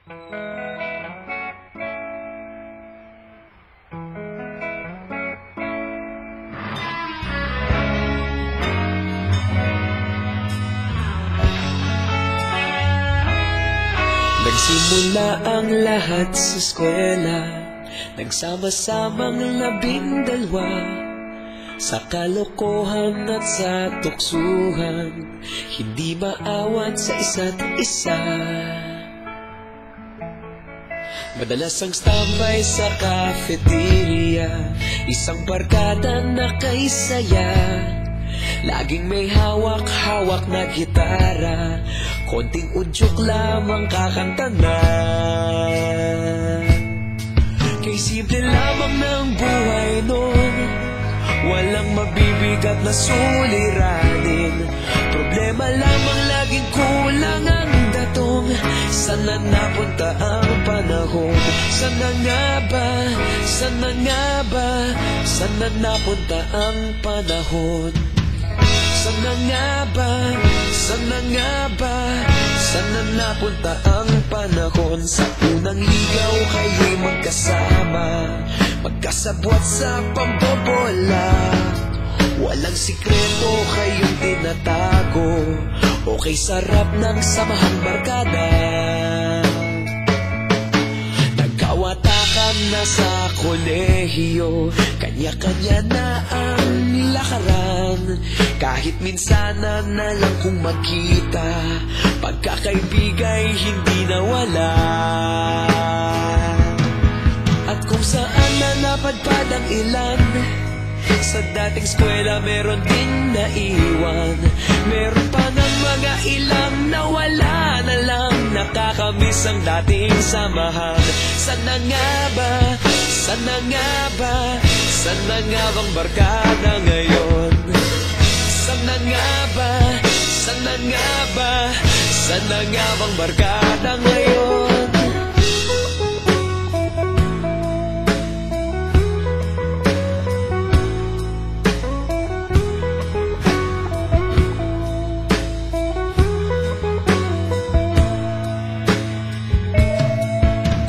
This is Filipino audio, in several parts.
Nagsimula ang lahat sa eskwela, nagsama-samang 12, sa kalokohan at sa tuksuhan, hindi maawat sa isa't isa. Madalas ang standby sa cafeteria, isang barkada na kaysaya, laging may hawak-hawak na gitara, konting udyok lamang kakanta na. Kay simple lamang ng buhay nun, walang mabibigat na suliranin, problema lamang laging kulang ang datong. Sana napunta ang panahon? Sana nga ba? Sana nga ba? Sana napunta ang panahon? Sana nga ba? Sana nga ba? Sana napunta ang panahon? Sa unang ligaw kayo'y magkasama, magkasabwat sa pambobola, walang sikreto kayong tinatago, okay sarap ng samahang barkada. Nagkawatakan na sa kolehiyo, kanya-kanya na ang lakaran, kahit minsanan na lang kung magkita, pagkakaibigay hindi nawala. At kung saan na napadpad ang ilan, sa dating eskwela meron din naiwan, meron pa ng mga ilang nawala na lang, nakakamiss ang dating samahan. Sana nga ba? Sana nga ba? Sana nga bang barkada ngayon? Sana nga ba? Sana nga ba? Sana nga bang barkada ngayon?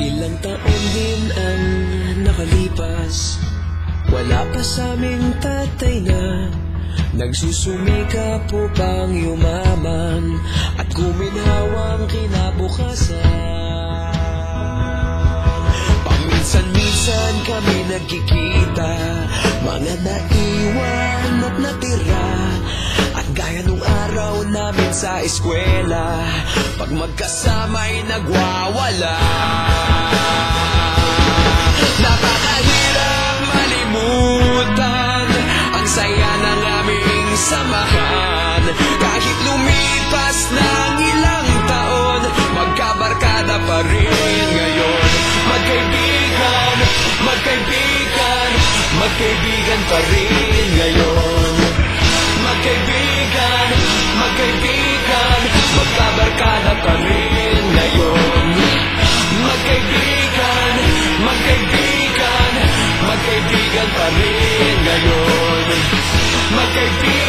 Ilang taon din ang nakalipas, wala pa sa aming tatay na nagsusumikap upang yumaman at guminhawang kinabukasan. Paminsan-minsan kami nagkikita, mga naiwan at natira, at gaya nung araw namin sa eskwela, pag magkasama'y nagwawala. Napakahirap malimutan ang saya ng aming samahan, kahit lumipas ng ilang taon, magkabarkada pa rin ngayon. Magkaibigan, magkaibigan, magkaibigan pa rin ngayon. Magkaibigan, magkaibigan, magkabarkada pa rin ngayon. Magkaibigan, magkaibigan, magkaibigan pa rin ngayon. Magkaibigan.